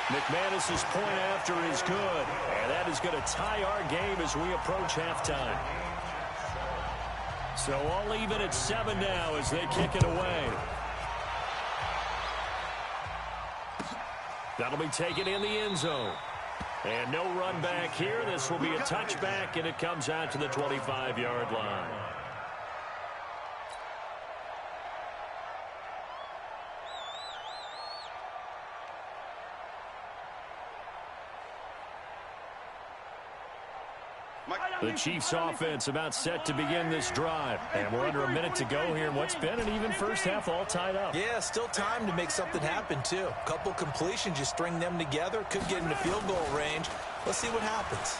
McManus's point after is good, and that is going to tie our game as we approach halftime. So all even at 7 now as they kick it away. That'll be taken in the end zone. And no run back here. This will be a touchback, and it comes out to the 25-yard line. The Chiefs offense about set to begin this drive. And we're under a minute to go here in what's been an even first half, all tied up. Yeah, still time to make something happen, too. A couple completions, you string them together. Could get into field goal range. Let's see what happens.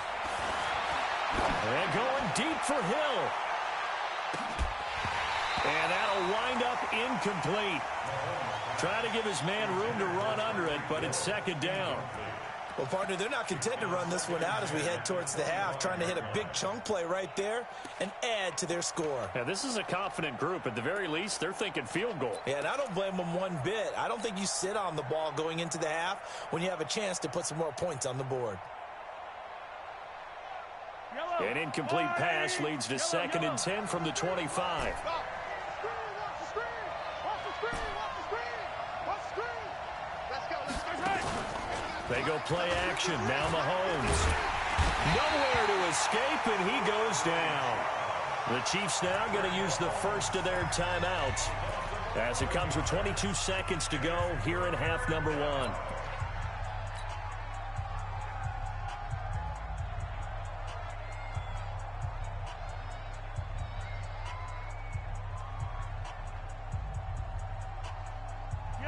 And going deep for Hill. And that'll wind up incomplete. Trying to give his man room to run under it, but it's second down. Well, partner, they're not content to run this one out as we head towards the half, trying to hit a big chunk play right there and add to their score. Yeah, this is a confident group. At the very least, they're thinking field goal. Yeah, and I don't blame them one bit. I don't think you sit on the ball going into the half when you have a chance to put some more points on the board. An incomplete pass leads to 2nd and 10 from the 25. They go play action. Now Mahomes. Nowhere to escape, and he goes down. The Chiefs now going to use the first of their timeouts as it comes with 22 seconds to go here in half number 1.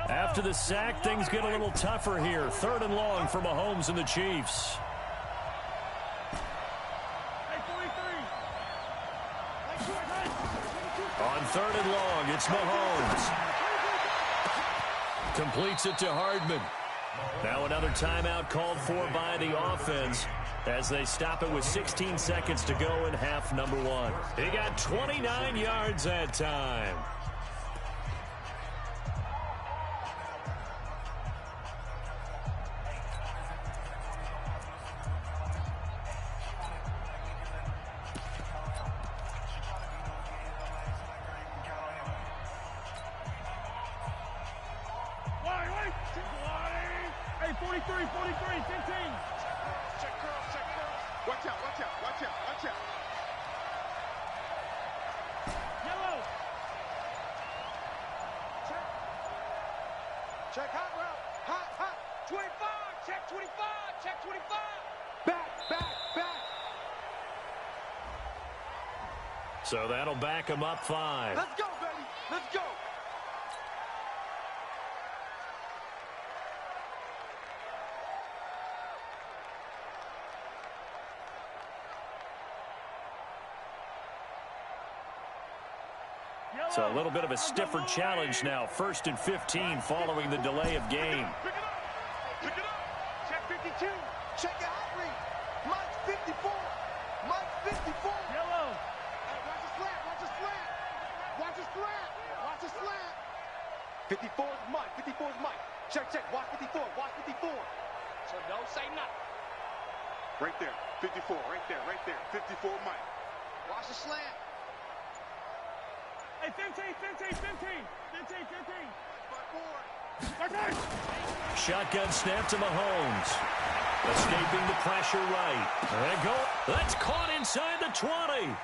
After the sack, things get a little tougher here. 3rd and long for Mahomes and the Chiefs. On 3rd and long, it's Mahomes. Completes it to Hardman. Now another timeout called for by the offense as they stop it with 16 seconds to go in half number 1. He got 29 yards that time. Check hot route. Hot. 25. Check 25. Check 25. Back. So that'll back him up 5. Let's go, baby. Let's go. So a little bit of a stiffer challenge now. 1st and 15 following the delay of game. Pick it up. Check 52. Check your hot read. Mike 54. Mike 54. Yellow. Hey, watch the slant. Watch the slant. 54 is Mike. Check. Watch 54. So don't say nothing. Right there. 54. Right there. 54 Mike. Watch the slant. Hey, 15. Shotgun snap to Mahomes. Escaping the pressure right. And go. That's caught inside the 20.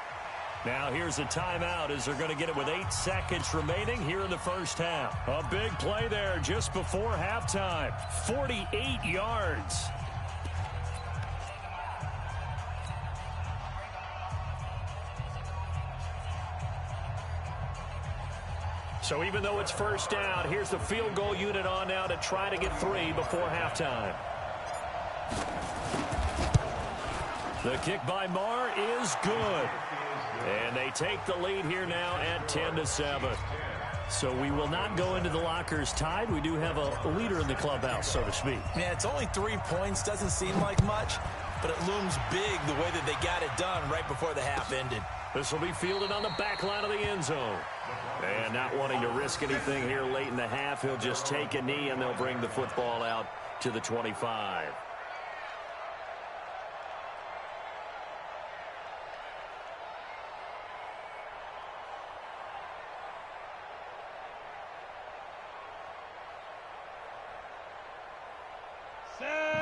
Now here's a timeout as they're going to get it with 8 seconds remaining here in the first half. A big play there just before halftime. 48 yards. So even though it's first down, here's the field goal unit on now to try to get 3 before halftime. The kick by Marr is good. And they take the lead here now at 10-7. So we will not go into the lockers tied. We do have a leader in the clubhouse, so to speak. Yeah, it's only 3 points. Doesn't seem like much, but it looms big the way that they got it done right before the half ended. This will be fielded on the back line of the end zone. And not wanting to risk anything here late in the half, he'll just take a knee, and they'll bring the football out to the 25.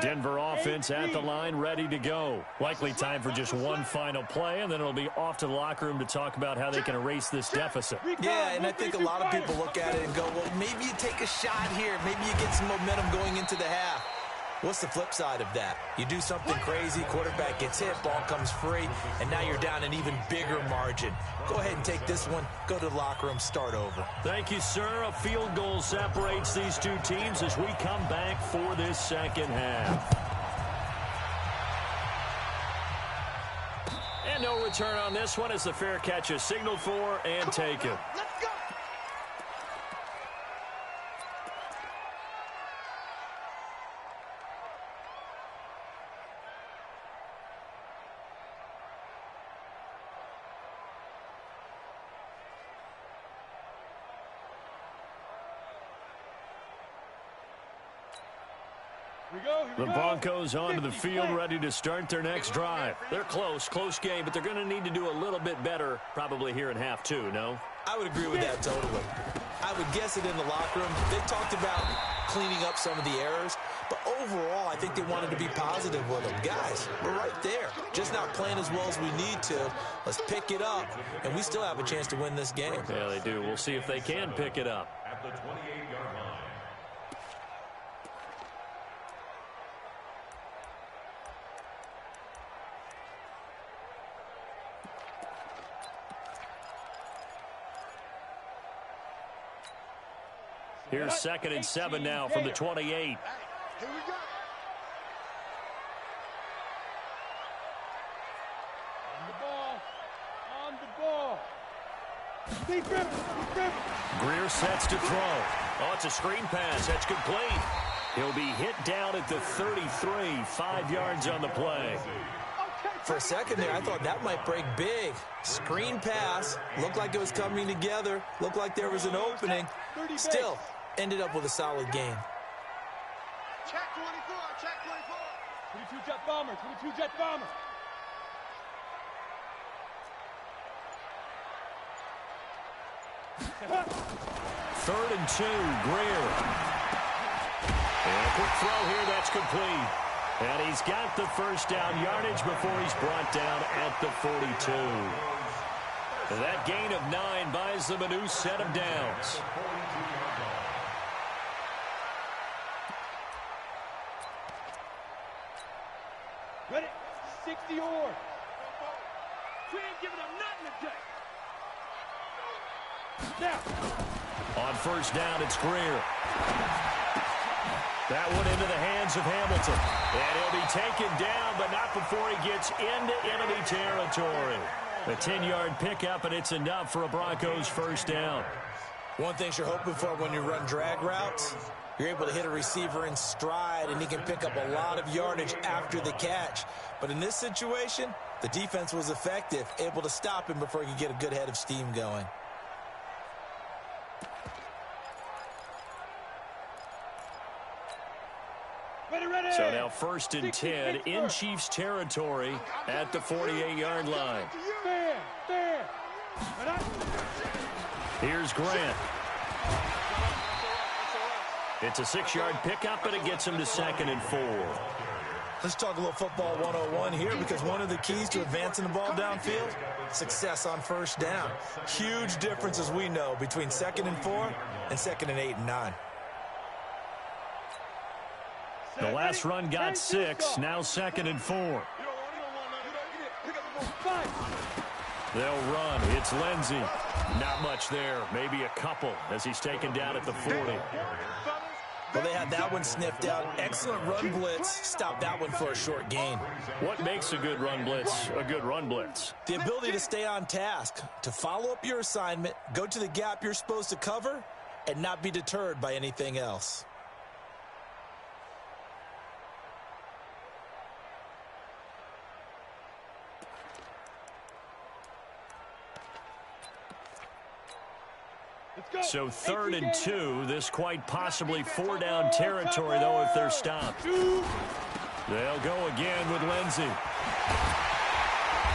Denver offense at the line, ready to go. Likely time for just one final play, and then it'll be off to the locker room to talk about how they can erase this deficit. Yeah, and I think a lot of people look at it and go, well, maybe you take a shot here. Maybe you get some momentum going into the half. What's the flip side of that? You do something crazy, quarterback gets hit, ball comes free, and now you're down an even bigger margin. Go ahead and take this one, go to the locker room, start over. Thank you, sir. A field goal separates these two teams as we come back for this second half. And no return on this one as the fair catch is signaled for and taken. Let's go. The Broncos onto the field, ready to start their next drive. They're close game, but they're going to need to do a little bit better probably here in half two, no? I would agree with that totally. I would guess it in the locker room. They talked about cleaning up some of the errors, but overall, I think they wanted to be positive with them. Guys, we're right there. Just not playing as well as we need to. Let's pick it up, and we still have a chance to win this game. Yeah, they do. We'll see if they can pick it up. At the 28-yard line. Here's 2nd and 7 now from the 28. Here we go. On the ball. Defense. Greer sets to throw. Oh, it's a screen pass. That's complete. He'll be hit down at the 33, 5 yards on the play. For a second there, I thought that might break big. Screen pass. Looked like it was coming together. Looked like there was an opening. Still, ended up with a solid game. Check 24. Check 24. 22 jet bomber. 22 jet bomber. Third and 2, Greer. And a quick throw here, that's complete. And he's got the first down yardage before he's brought down at the 42. That gain of 9 buys them a new set of downs. Ready? 60 or. We ain't giving up nothing today. Now. On first down, it's Greer. That one into the hands of Hamilton. And he'll be taken down, but not before he gets into enemy territory. A 10-yard pickup, and it's enough for a Broncos first down. One thing you're hoping for when you run drag routes, you're able to hit a receiver in stride, and he can pick up a lot of yardage after the catch. But in this situation, the defense was effective, able to stop him before he could get a good head of steam going. So now 1st and 10 in Chiefs territory at the 48-yard line. Here's Grant. It's a 6-yard pickup, and it gets him to 2nd and 4. Let's talk a little football 101 here, because one of the keys to advancing the ball downfield, success on first down. Huge difference, as we know, between 2nd and 4 and 2nd and 8 and 9. The last run got 6, now 2nd and 4. They'll run. It's Lindsey. Not much there. Maybe a couple as he's taken down at the 40. Well, they had that one sniffed out. Excellent run blitz. Stopped that one for a short gain. What makes a good run blitz a good run blitz? The ability to stay on task, to follow up your assignment, go to the gap you're supposed to cover, and not be deterred by anything else. So 3rd and 2. This quite possibly 4-down territory, though, if they're stopped. They'll go again with Lindsey.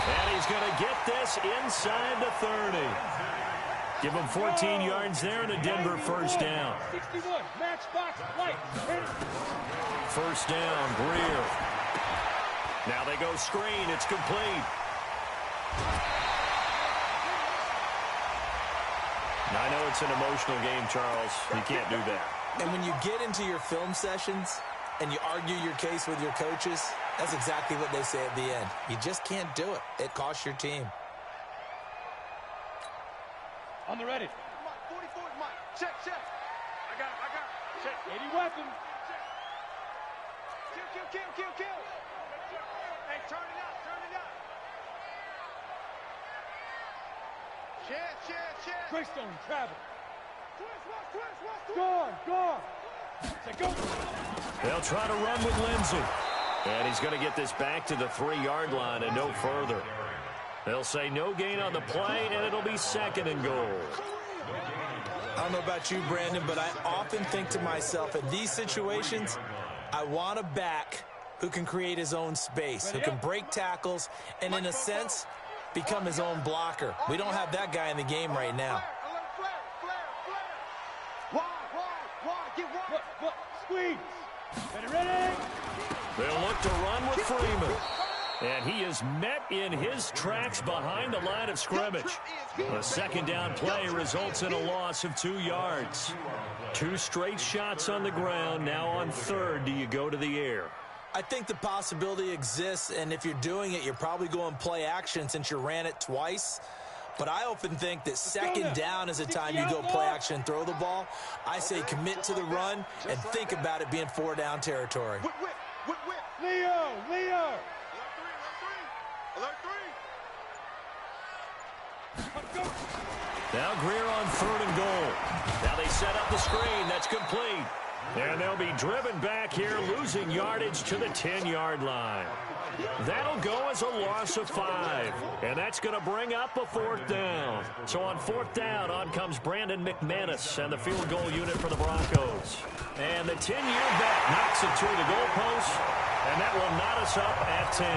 And he's going to get this inside the 30. Give him 14 yards there and a Denver first down. 61, matchbox, white. First down, Greer. Now they go screen. It's complete. I know it's an emotional game, Charles. You can't do that. And when you get into your film sessions and you argue your case with your coaches, that's exactly what they say at the end. You just can't do it. It costs your team. On the ready. Mike, 44 is Mike. Check. I got him. Check. 80 weapons. Kill. Hey, turn it up. Check. Greystone, travel. Twist. Guard. Say go. They'll try to run with Lindsey. And he's going to get this back to the 3-yard line and no further. They'll say no gain on the play, and it'll be 2nd and goal. I don't know about you, Brandon, but I often think to myself, in these situations, I want a back who can create his own space, who can break tackles, and in a sense, become his own blocker. We don't have that guy in the game right now. Wide. Get wide. Look. Squeeze. Ready. They'll look to run with Freeman. And he is met in his tracks behind the line of scrimmage. A 2nd down play results in a loss of 2 yards. 2 straight shots on the ground. Now on 3rd, do you go to the air? I think the possibility exists, and if you're doing it, you're probably going play action since you ran it twice. But I often think that 2nd down is the time you go play action and throw the ball. I say commit to the run and think about it being 4-down territory. Whip. Leo. Alert 3. Now Greer on 3rd and goal. Now they set up the screen. That's complete. And they'll be driven back here, losing yardage to the 10-yard line. That'll go as a loss of 5. And that's going to bring up a 4th down. So on 4th down, on comes Brandon McManus and the field goal unit for the Broncos. And the 10-year vet knocks it to the goalpost, and that will knot us up at 10.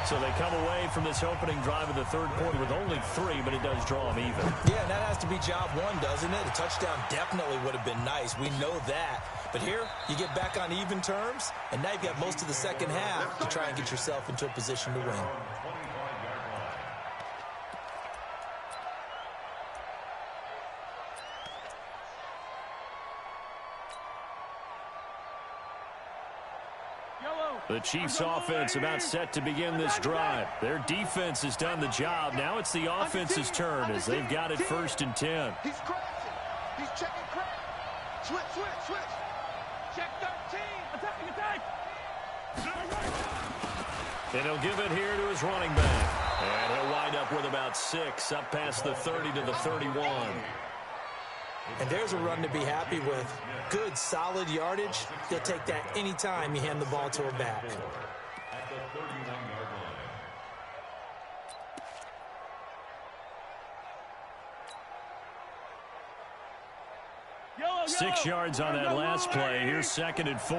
So they come away from this opening drive in the 3rd quarter with only 3, but it does draw them even. Yeah, and that has to be job 1, doesn't it? A touchdown definitely would have been nice. We know that. But here, you get back on even terms, and now you've got most of the 2nd half to try and get yourself into a position to win. The Chiefs' offense about set to begin this drive. Their defense has done the job. Now it's the offense's turn as they've got it 1st and 10. He's crashing. He's checking crash. Switch. Check 13. Attack. And he'll give it here to his running back. And he'll wind up with about 6, up past the 30 to the 31. And there's a run to be happy with. Good, solid yardage. He'll take that anytime you hand the ball to a back. Yellow. 6 yards on that last play. Here's 2nd and 4.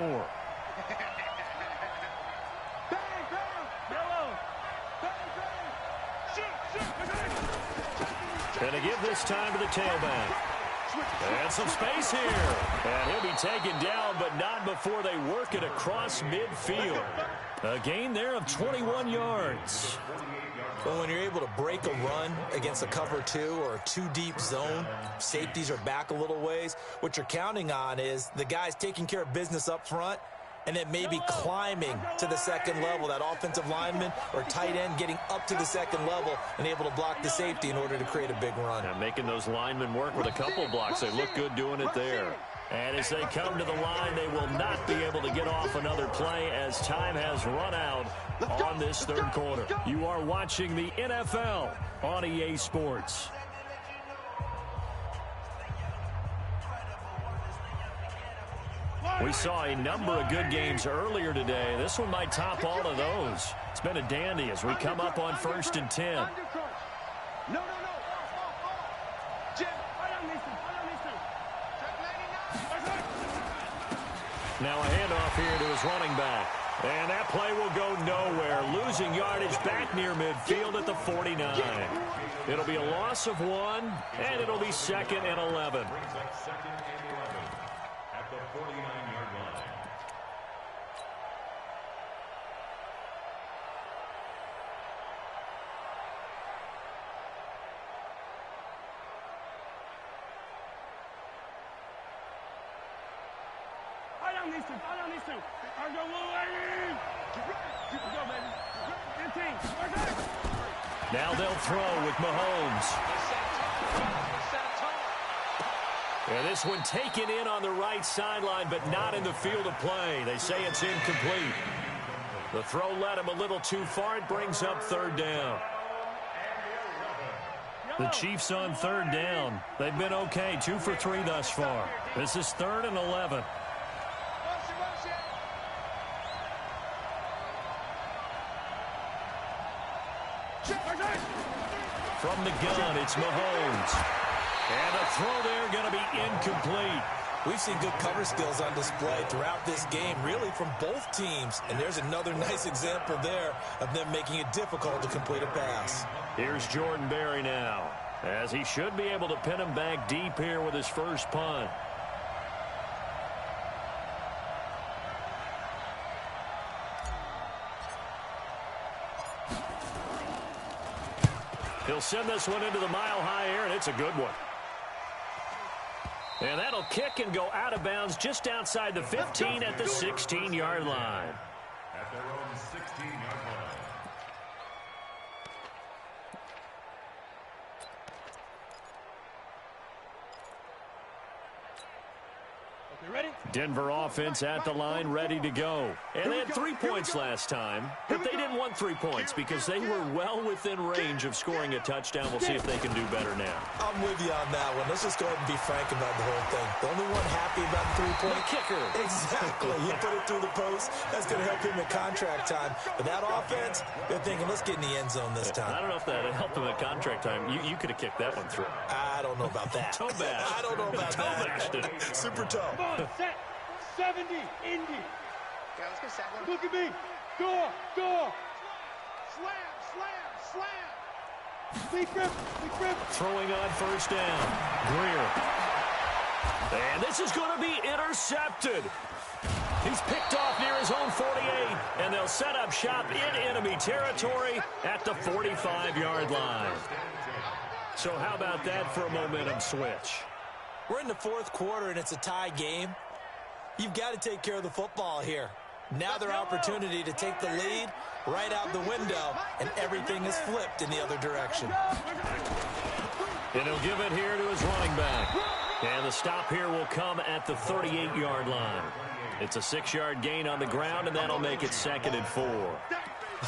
Yellow. And to give this time to the tailback. And some space here. And he'll be taken down, but not before they work it across midfield. A gain there of 21 yards. Well, when you're able to break a run against a cover 2 or a 2-deep zone, safeties are back a little ways. What you're counting on is the guys taking care of business up front and then maybe climbing to the 2nd level, that offensive lineman or tight end getting up to the 2nd level and able to block the safety in order to create a big run. And making those linemen work with a couple blocks. They look good doing it there. And as they come to the line, they will not be able to get off another play as time has run out on this 3rd quarter. You are watching the NFL on EA Sports. We saw a number of good games earlier today. This one might top all of those. It's been a dandy as we come up on 1st and 10. No. Jim, Now a handoff here to his running back. And that play will go nowhere. Losing yardage back near midfield at the 49. It'll be a loss of 1, and it'll be 2nd and 11. At the 49-yard line. Now they'll throw with Mahomes. And this one taken in on the right sideline, but not in the field of play. They say it's incomplete. The throw led him a little too far. It brings up 3rd down. The Chiefs on 3rd down. They've been okay, 2 for 3 thus far. This is 3rd and 11. From the gun, it's Mahomes. And the throw there going to be incomplete. We've seen good cover skills on display throughout this game, really from both teams. And there's another nice example there of them making it difficult to complete a pass. Here's Jordan Berry now, as he should be able to pin him back deep here with his first punt. He'll send this one into the mile-high air, and it's a good one. And that'll kick and go out of bounds just outside the 15 at the 16-yard line. At their own 16-yard line. Ready? Denver offense at the line, ready to go. And they had 3 points last time, but they didn't want 3 points because they were well within range of scoring a touchdown. We'll see if they can do better now. I'm with you on that one. Let's just go ahead and be frank about the whole thing. The only one happy about the 3-point kicker. Exactly. You put it through the post. That's going to help him at contract time. But that offense, they're thinking, let's get in the end zone this time. I don't know if that helped him at contract time. You could have kicked that one through. I don't know about that. Toe bash. I don't know about Toe-bashed that. it. Super toe. Come on, set. 70, Indy. Okay, let's get set. Look at me. Door. Slam. Big grip. Throwing on first down. Greer. And this is going to be intercepted. He's picked off near his own 48, and they'll set up shop in enemy territory at the 45-yard line. So how about that for a momentum switch? We're in the 4th quarter, and it's a tie game. You've got to take care of the football here. Now their opportunity to take the lead right out the window, and everything is flipped in the other direction. And he'll give it here to his running back. And the stop here will come at the 38-yard line. It's a 6-yard gain on the ground, and that'll make it 2nd and 4.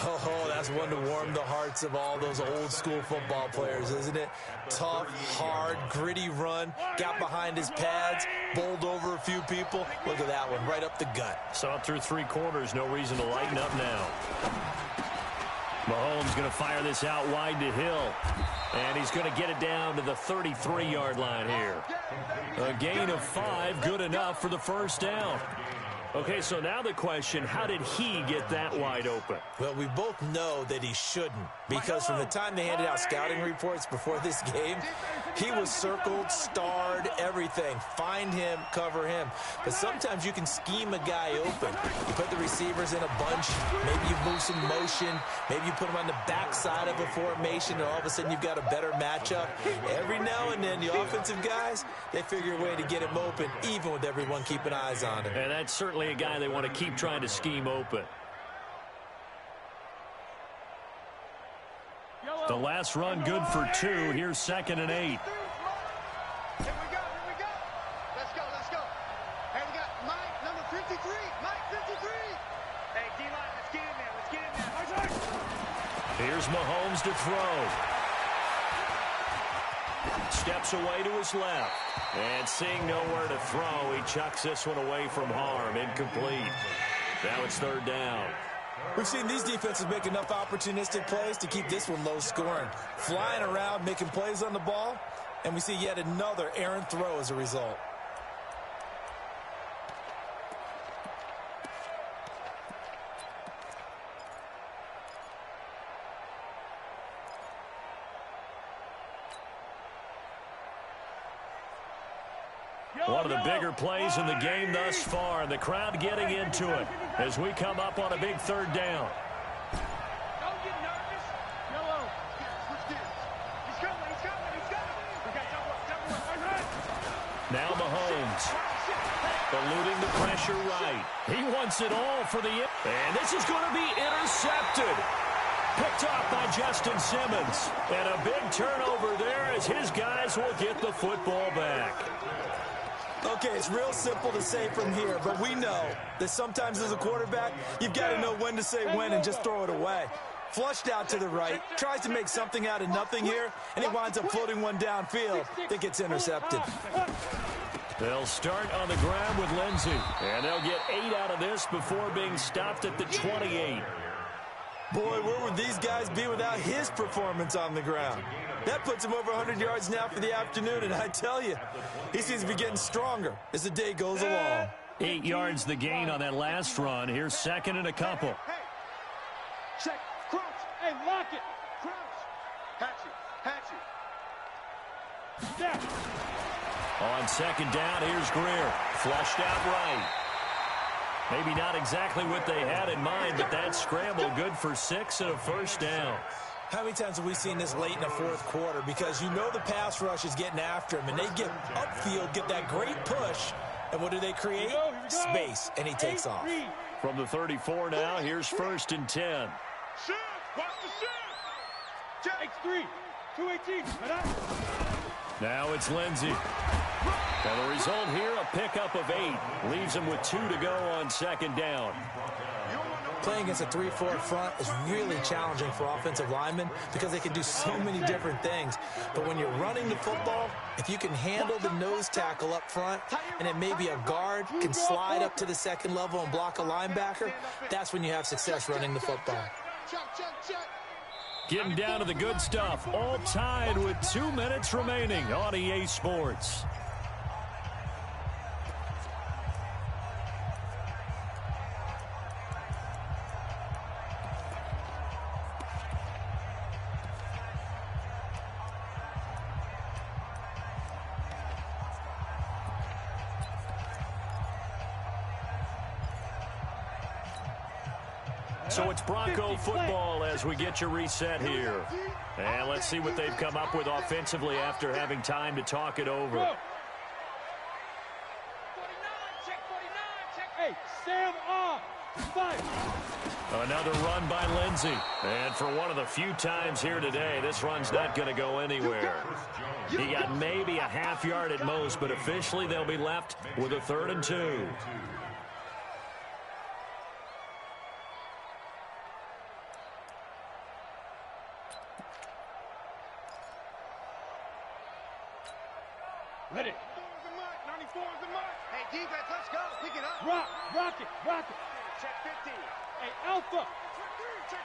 Oh, that's one to warm the hearts of all those old-school football players, isn't it? Tough, hard, gritty run, got behind his pads, bowled over a few people. Look at that one, right up the gut. Saw through 3 quarters, no reason to lighten up now. Mahomes going to fire this out wide to Hill. And he's going to get it down to the 33-yard line here. A gain of 5, good enough for the first down. Okay, so now the question, how did he get that wide open? Well, we both know that he shouldn't, because from the time they handed out scouting reports before this game, he was circled, starred, everything. Find him, cover him. But sometimes you can scheme a guy open. You put the receivers in a bunch, maybe you move some motion, maybe you put them on the backside of a formation, and all of a sudden you've got a better matchup. Every now and then, the offensive guys, they figure a way to get him open, even with everyone keeping eyes on him. And that's certainly a guy they want to keep trying to scheme open. The last run good for 2. Here's 2nd and 8. Here we go. Let's go. Hey, we got Mike, number 53. Mike, 53. Hey, D-line, let's get in there. Here's Mahomes to throw. Steps away to his left. And seeing nowhere to throw, he chucks this one away from harm. Incomplete. Now it's 3rd down. We've seen these defenses make enough opportunistic plays to keep this one low scoring. Flying around, making plays on the ball, and we see yet another errant throw as a result. One of the bigger plays in the game thus far, and the crowd getting into it as we come up on a big third down. Don't get nervous. Yellow. Switch gears. He's coming. Okay, double. Now Mahomes. Eluding the pressure right. He wants it all for the... And this is going to be intercepted. Picked off by Justin Simmons. And a big turnover there as his guys will get the football back. Okay, it's real simple to say from here, but we know that sometimes as a quarterback, you've got to know when to say when and just throw it away. Flushed out to the right, tries to make something out of nothing here, and he winds up floating one downfield that gets intercepted. They'll start on the ground with Lindsey, and they'll get 8 out of this before being stopped at the 28. Boy, where would these guys be without his performance on the ground? That puts him over 100 yards now for the afternoon, and I tell you, he seems to be getting stronger as the day goes along. 8 yards the gain on that last run. Here's second and a couple. Hey, check, crouch, hey, lock it, crouch, hatch it. Step. On second down, here's Greer. Flushed out right. Maybe not exactly what they had in mind, but that scramble good for 6 and a first down. How many times have we seen this late in the fourth quarter? Because you know the pass rush is getting after him, and they get upfield, get that great push, and what do they create? Here we go. Space, and he takes off. From the 34 now, here's first and 10. Shift, watch the shift. X3, 218. Now it's Lindsey. And the result here, a pickup of 8. Leaves him with 2 to go on second down. Playing against a 3-4 front is really challenging for offensive linemen because they can do so many different things. But when you're running the football, if you can handle the nose tackle up front, and then maybe a guard can slide up to the second level and block a linebacker, that's when you have success running the football. Getting down to the good stuff. All tied with 2 minutes remaining on EA Sports. So it's Bronco football as we get your reset here. And let's see what they've come up with offensively after having time to talk it over. 49, check 49, check. Hey, Sam on. Fight. Another run by Lindsey. And for one of the few times here today, this run's not going to go anywhere. He got maybe a half yard at most, but officially they'll be left with a 3rd and 2. Ready. 94 is the mark. Hey, defense, let's go. Pick it up. Rock it. Check 15. Hey, Alpha. Check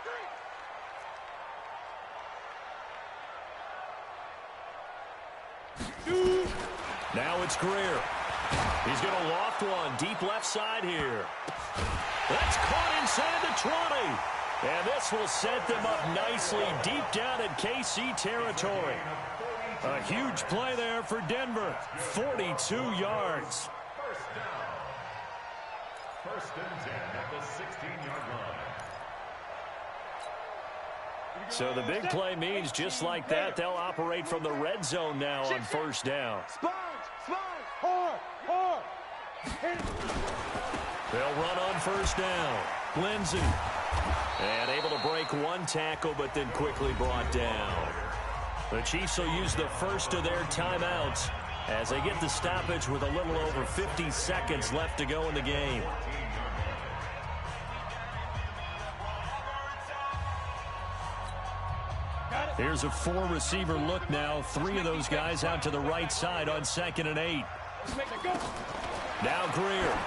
3. Dude. Now it's Greer. He's going to loft one deep left side here. That's caught inside the 20. And this will set them up nicely deep down in KC territory. A huge play there for Denver. 42 yards. First down. First and 10 at the 16-yard line. So the big play means just like that, they'll operate from the red zone now on first down. Sponge. Hard. Hit it. They'll run on first down. Lindsey. And able to break one tackle, but then quickly brought down. The Chiefs will use the first of their timeouts as they get the stoppage with a little over 50 seconds left to go in the game. Here's a 4-receiver look now. 3 of those guys out to the right side on 2nd and 8. Now Greer.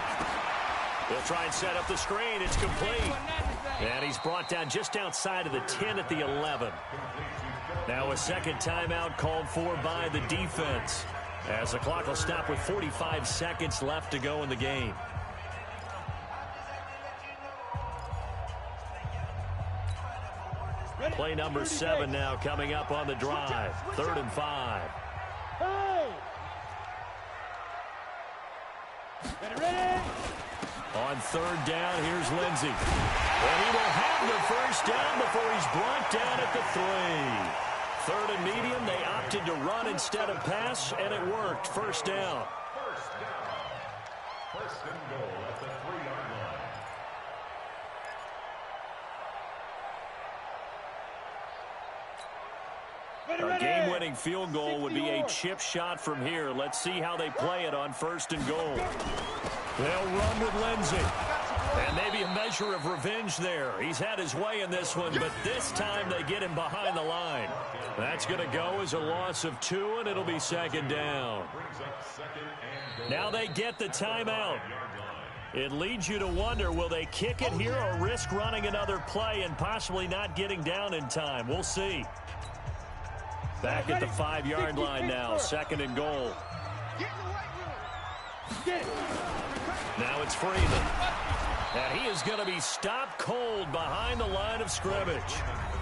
He'll try and set up the screen. It's complete. And he's brought down just outside of the 10 at the 11. Now a second timeout called for by the defense as the clock will stop with 45 seconds left to go in the game. Play number 7 now coming up on the drive. 3rd and 5. On third down, here's Lindsey. And he will have the first down before he's brought down at the 3. Third and medium, they opted to run instead of pass, and it worked. First down. First and goal at the 3-yard line. A game-winning field goal would be a chip shot from here. Let's see how they play it on first and goal. They'll run with Lindsey. And maybe a measure of revenge there. He's had his way in this one, but this time they get him behind the line. That's going to go as a loss of 2, and it'll be second down. Now they get the timeout. It leads you to wonder, will they kick it here or risk running another play and possibly not getting down in time? We'll see. Back at the 5-yard line now, second and goal. Now it's Freeman. And he is going to be stopped cold behind the line of scrimmage.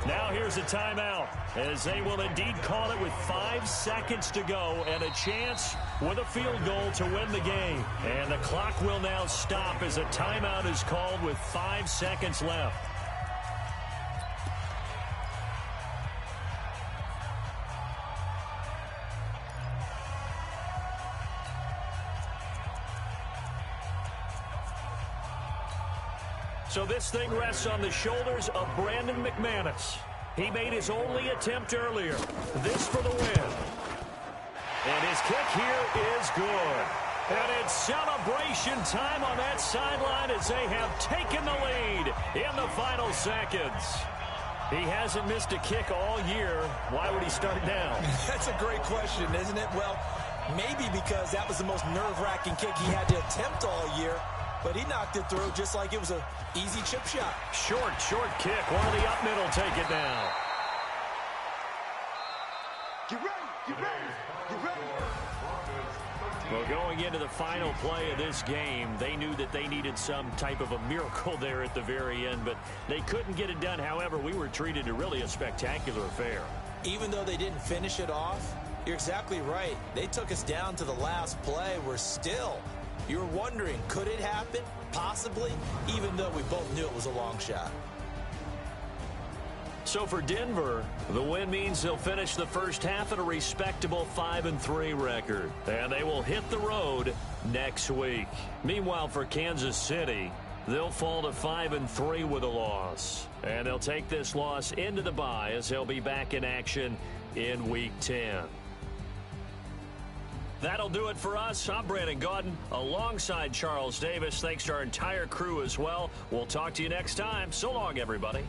Now here's a timeout, as they will indeed call it with 5 seconds to go and a chance with a field goal to win the game. And the clock will now stop as a timeout is called with 5 seconds left. So this thing rests on the shoulders of Brandon McManus. He made his only attempt earlier. This for the win. And his kick here is good. And it's celebration time on that sideline as they have taken the lead in the final seconds. He hasn't missed a kick all year. Why would he start now? That's a great question, isn't it? Well, maybe because that was the most nerve-wracking kick he had to attempt all year. But he knocked it through just like it was an easy chip shot. Short kick. One of the up middle take it now. Get ready, get ready, get ready. Well, going into the final play of this game, they knew that they needed some type of a miracle there at the very end, but they couldn't get it done. However, we were treated to really a spectacular affair. Even though they didn't finish it off, you're exactly right. They took us down to the last play. We're still... You're wondering, could it happen? Possibly, even though we both knew it was a long shot. So for Denver, the win means they'll finish the first half at a respectable 5-3 record. And they will hit the road next week. Meanwhile, for Kansas City, they'll fall to 5-3 with a loss. And they'll take this loss into the bye as they'll be back in action in Week 10. That'll do it for us. I'm Brandon Gaudin alongside Charles Davis. Thanks to our entire crew as well. We'll talk to you next time. So long, everybody.